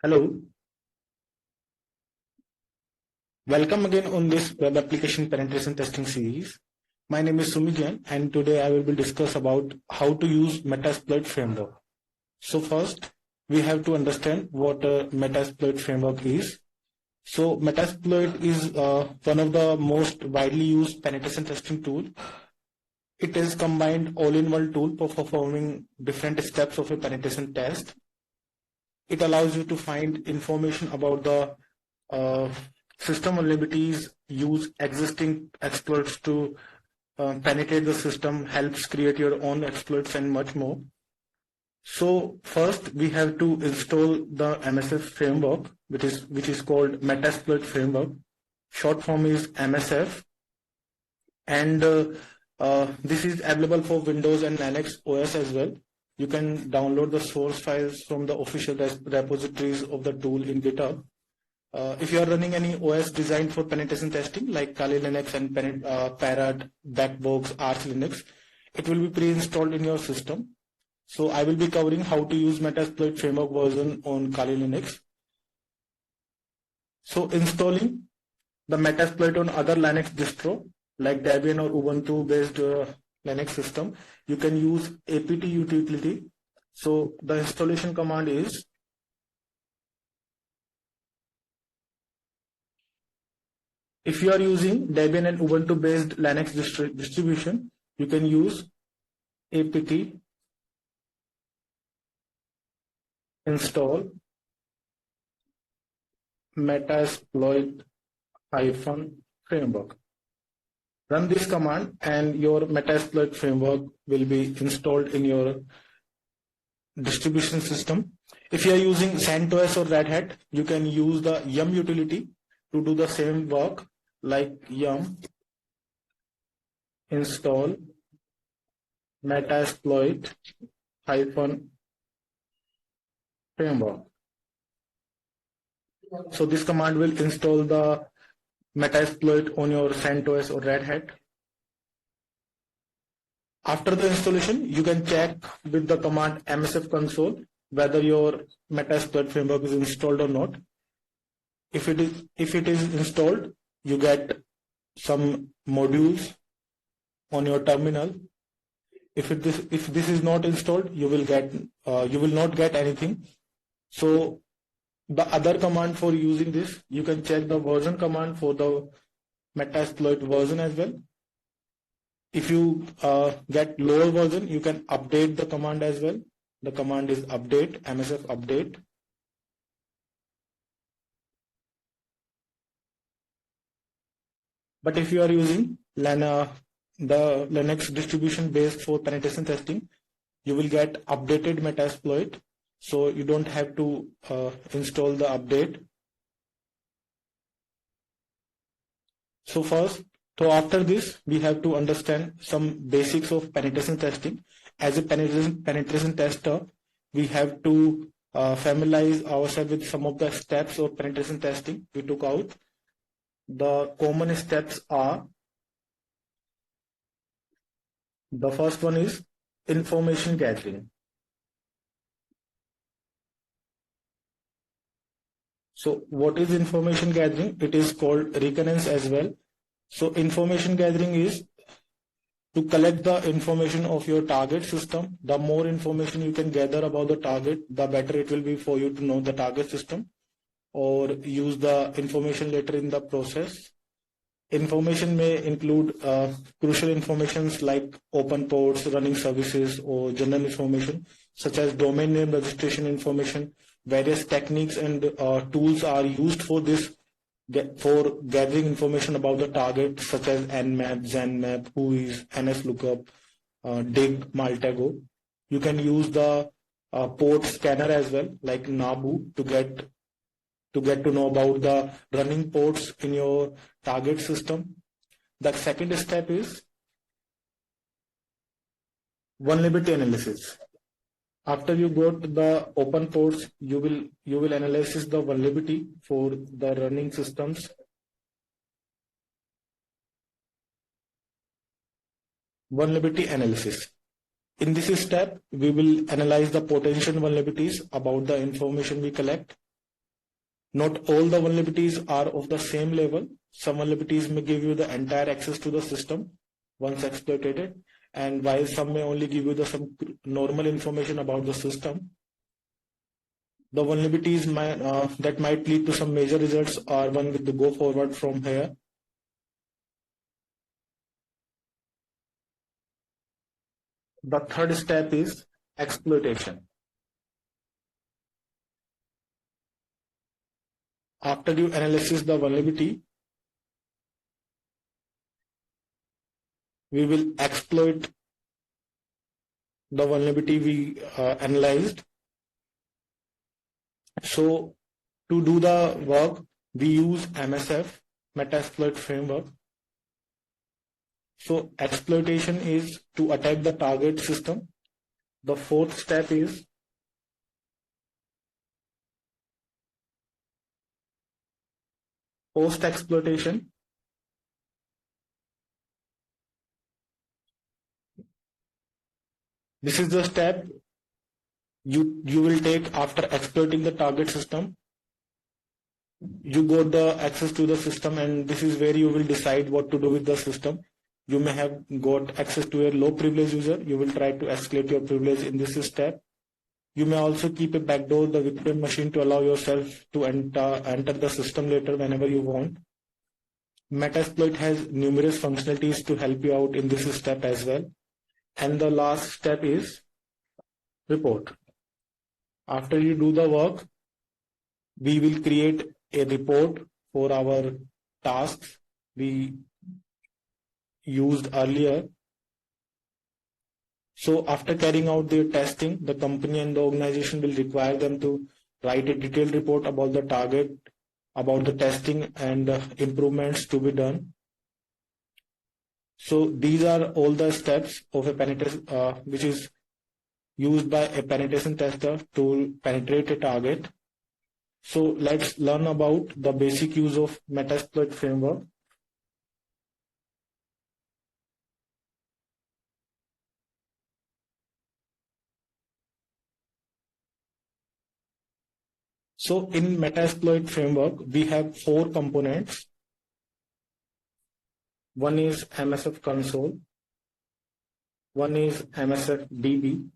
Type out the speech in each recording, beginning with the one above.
Hello, welcome again on this web application penetration testing series. My name is Sumit Jain, and today I will be discuss about how to use Metasploit framework. So first, we have to understand what Metasploit framework is. So Metasploit is one of the most widely used penetration testing tool. It is combined all-in-one tool for performing different steps of a penetration test. It allows you to find information about the uh, system vulnerabilities, use existing exploits to penetrate the system, helps create your own exploits and much more. So first we have to install the MSF framework, which is called Metasploit-Framework. Short form is MSF, and this is available for Windows and Linux OS as well. You can download the source files from the official repositories of the tool in GitHub. If you are running any OS designed for penetration testing like Kali Linux and Parrot, Backbox, Arch Linux, it will be pre-installed in your system. So I will be covering how to use Metasploit framework version on Kali Linux. So installing the Metasploit on other Linux distro like Debian or Ubuntu based Linux system, you can use apt utility. So the installation command is if you are using Debian and Ubuntu based Linux distribution, you can use apt install Metasploit-Framework. Run this command and your Metasploit framework will be installed in your distribution system. If you are using CentOS or Red Hat, you can use the yum utility to do the same work, like yum install Metasploit-Framework. So this command will install the Metasploit on your CentOS or Red Hat. After the installation, you can check with the command msf console whether your Metasploit framework is installed or not. If it is installed, you get some modules on your terminal. If this is not installed, you will not get anything. So the other command for using this, you can check the version command for the Metasploit version as well. If you get lower version, you can update the command as well. The command is update, msf update. But if you are using the Linux distribution based for penetration testing, you will get updated Metasploit. So you don't have to install the update. So after this, we have to understand some basics of penetration testing. As a penetration tester, we have to familiarize ourselves with some of the steps of penetration testing we took out. The common steps are, the first one is information gathering. So what is information gathering? It is called recurrence as well. So information gathering is to collect the information of your target system. The more information you can gather about the target, the better it will be for you to know the target system or use the information later in the process. Information may include crucial informations like open ports, running services, or general information such as domain name registration information. Various techniques and tools are used for this, for gathering information about the target, such as Nmap, Zenmap, Whois, NSLOOKUP, Dig, Maltego. You can use the port scanner as well, like Nabu, to get to know about the running ports in your target system. The second step is vulnerability analysis. After you go to the open ports, you will analyze the vulnerability for the running systems. Vulnerability analysis. In this step, we will analyze the potential vulnerabilities about the information we collect. Not all the vulnerabilities are of the same level. Some vulnerabilities may give you the entire access to the system once exploited, and while some may only give you the some normal information about the system. The vulnerabilities that might lead to some major results are one with the go forward from here. The third step is exploitation. After you analyze the vulnerability, we will exploit the vulnerability we analyzed. So to do the work, we use MSF, Metasploit-Framework. So exploitation is to attack the target system. The fourth step is post-exploitation. This is the step you will take after exploiting the target system. You got the access to the system, and this is where you will decide what to do with the system. You may have got access to a low privilege user. You will try to escalate your privilege in this step. You may also keep a backdoor the victim machine to allow yourself to enter the system later whenever you want. Metasploit has numerous functionalities to help you out in this step as well. And the last step is report. After you do the work, we will create a report for our tasks we used earlier. So after carrying out their testing, the company and the organization will require them to write a detailed report about the target, about the testing and improvements to be done. So these are all the steps of a penetration, which is used by a penetration tester to penetrate a target. So let's learn about the basic use of Metasploit-Framework. So in Metasploit-Framework, we have 4 components. One is MSF console, one is MSF DB,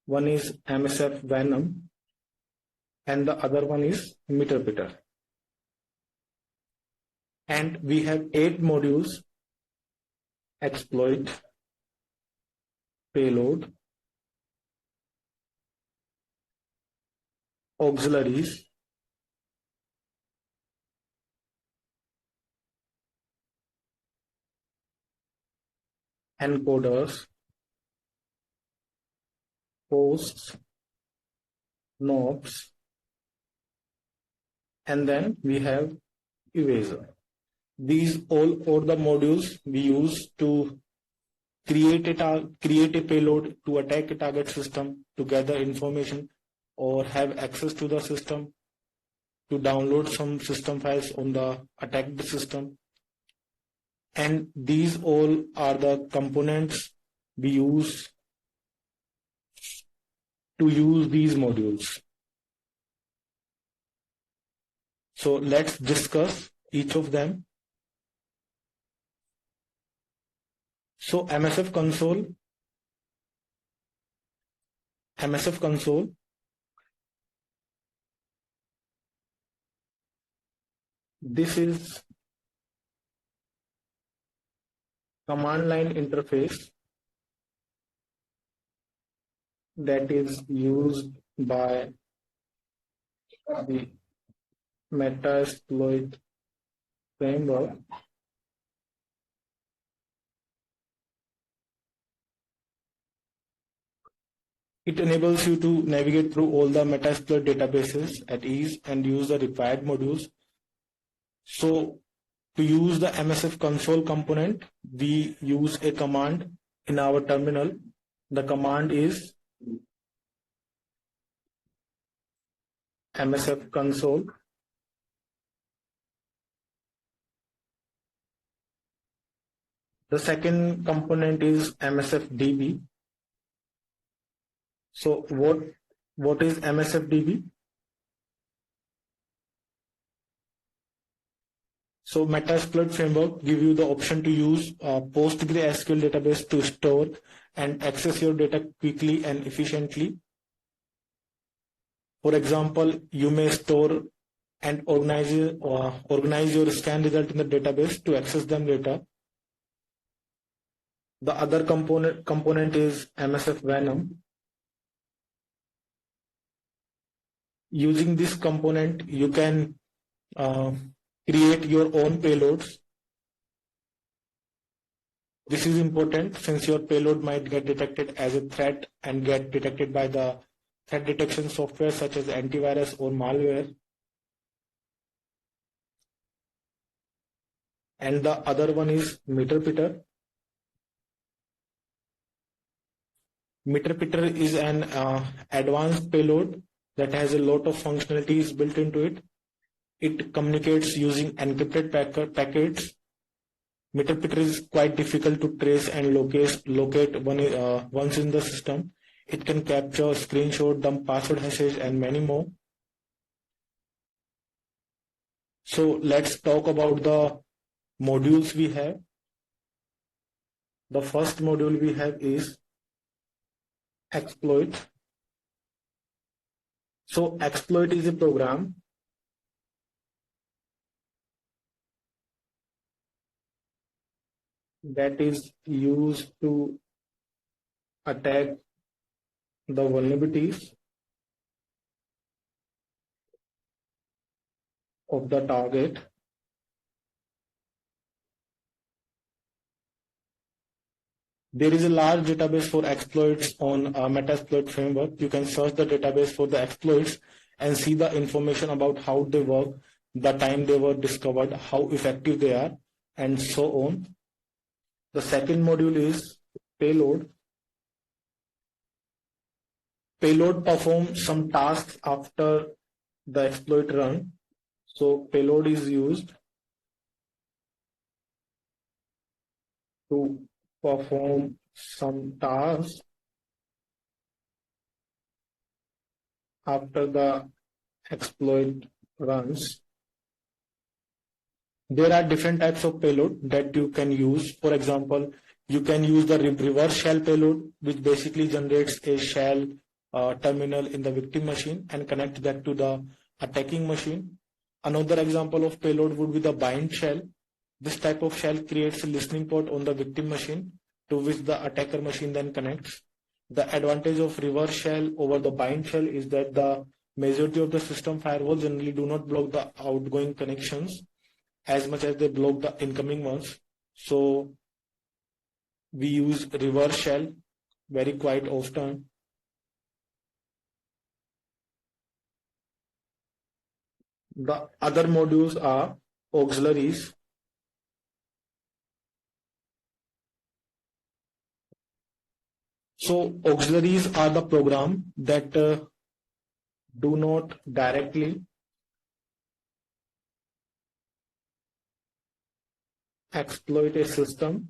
one is MSF Venom, and the other one is Meterpreter. And we have 8 modules: exploit, payload, auxiliaries, encoders, hosts, knobs, and then we have eraser. These all are the modules we use to create a payload to attack a target system, to gather information or have access to the system, to download some system files on the attacked system. And these all are the components we use to use these modules. So let's discuss each of them. So MSF console, this is command line interface that is used by the Metasploit framework. It enables you to navigate through all the Metasploit databases at ease and use the required modules. So to use the MSF console component, we use a command in our terminal. The command is MSF console. The second component is MSF DB. So what is MSF DB? So Metasploit-Framework give you the option to use PostgreSQL database to store and access your data quickly and efficiently. For example, you may store and organize your scan result in the database to access them later. The other component is MSF Venom. Using this component, you can create your own payloads. This is important since your payload might get detected as a threat and get detected by the threat detection software such as antivirus or malware. And the other one is Meterpitter. Meterpitter is an advanced payload that has a lot of functionalities built into it. It communicates using encrypted packets. Meterpitter is quite difficult to trace and locate once in the system. It can capture, screenshot, dump password hashes, and many more. So let's talk about the modules we have. The first module we have is exploit. So exploit is a program that is used to attack the vulnerabilities of the target. There is a large database for exploits on Metasploit-Framework. You can search the database for the exploits and see the information about how they work, the time they were discovered, how effective they are, and so on. The second module is payload. Payload performs some tasks after the exploit run. So payload is used to perform some tasks after the exploit runs. There are different types of payload that you can use. For example, you can use the reverse shell payload, which basically generates a shell terminal in the victim machine and connect that to the attacking machine. Another example of payload would be the bind shell. This type of shell creates a listening port on the victim machine to which the attacker machine then connects. The advantage of reverse shell over the bind shell is that the majority of the system firewalls generally do not block the outgoing connections as much as they block the incoming ones. So we use reverse shell very quite often. The other modules are auxiliaries. So auxiliaries are the program that do not directly exploit a system.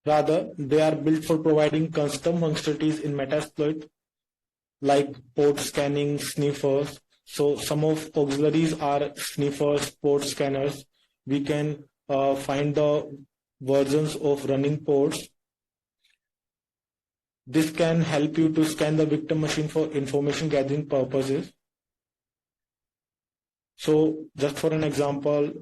Rather, they are built for providing custom functionalities in Metasploit, like port scanning, sniffers. So some of auxiliaries are sniffers, port scanners. We can find the versions of running ports. This can help you to scan the victim machine for information gathering purposes. So just for an example,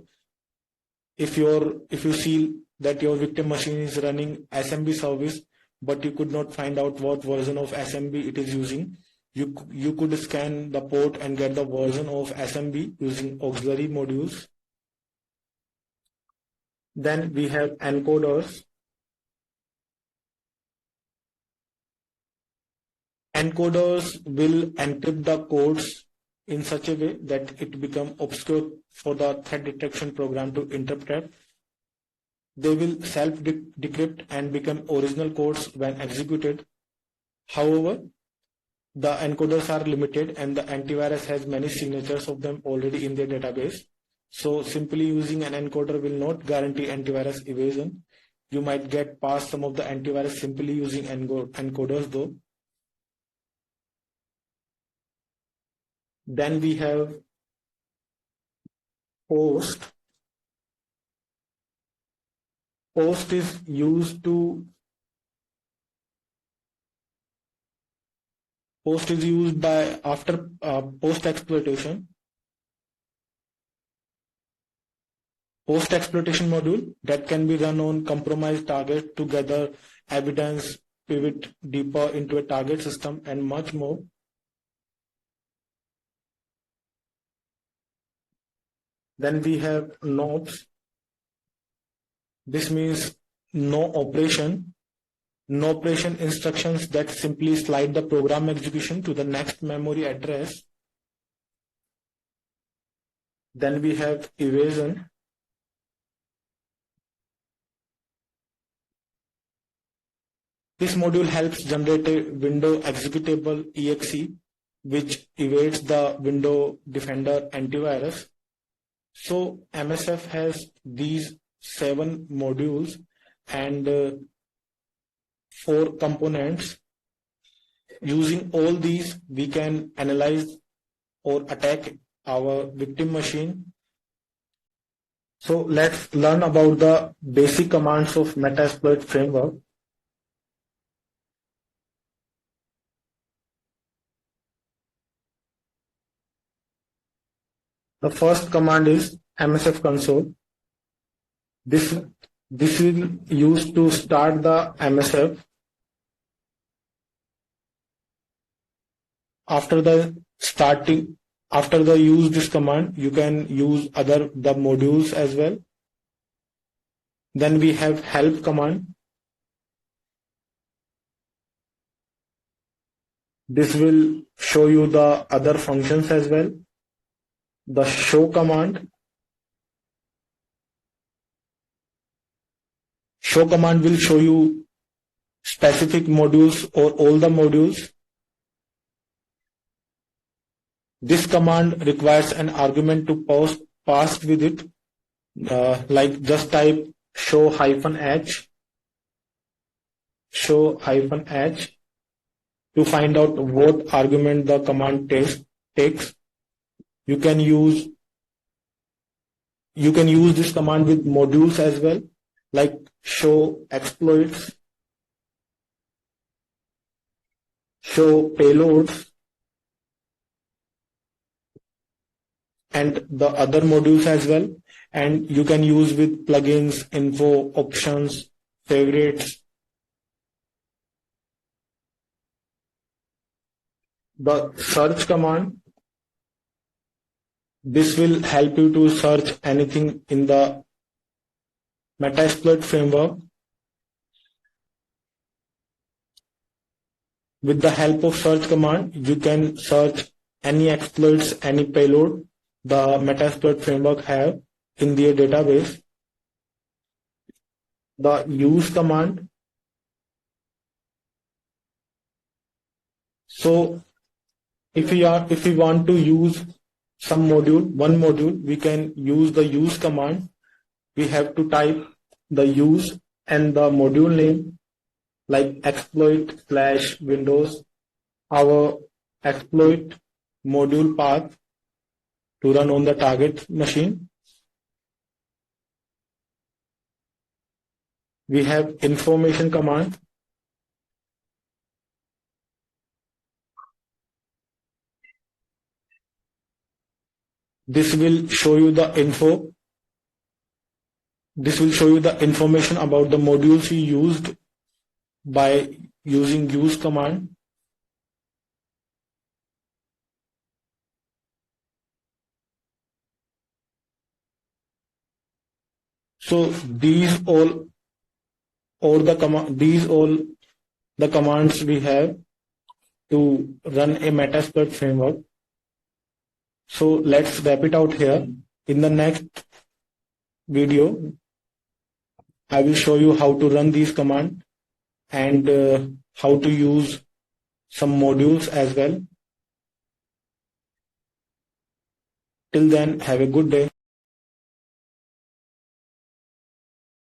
if you see that your victim machine is running SMB service, but you could not find out what version of SMB it is using, you could scan the port and get the version of SMB using auxiliary modules. Then we have encoders. Encoders will encrypt the codes in such a way that it becomes obscure for the threat detection program to interpret. They will self-decrypt and become original codes when executed. However, the encoders are limited and the antivirus has many signatures of them already in their database. So simply using an encoder will not guarantee antivirus evasion. You might get past some of the antivirus simply using encoders though. Then we have Post. Post is used to Post is used by after post exploitation. Post exploitation module that can be run on compromised target to gather evidence, pivot deeper into a target system, and much more. Then we have NOPs. This means no operation. No operation instructions that simply slide the program execution to the next memory address. Then we have evasion. This module helps generate a window executable exe which evades the Window Defender antivirus. So MSF has these 7 modules and 4 components. Using all these, we can analyze or attack our victim machine. So let's learn about the basic commands of Metasploit-Framework. The first command is MSF console. This is used to start the MSF. After the use this command, you can use the modules as well. Then we have help command. This will show you the other functions as well. The show command. Show command will show you specific modules or all the modules. This command requires an argument to pass with it, like just type show-h to find out what argument the command takes. You can use this command with modules as well, like show exploits, show payloads, and the other modules as well. And you can use with plugins, info, options, favorites. The search command. This will help you to search anything in the Metasploit framework. With the help of search command, you can search any exploits, any payload the Metasploit framework have in their database. The use command. So if we want to use one module, we can use the use command. We have to type the use and the module name, like exploit/Windows, our exploit module path to run on the target machine. We have information command. This will show you the info. This will show you the information about the modules you used by using use command. So these all the commands we have to run a Metasploit framework. So let's wrap it out here. In the next video, I will show you how to run these commands and how to use some modules as well. Till then, have a good day.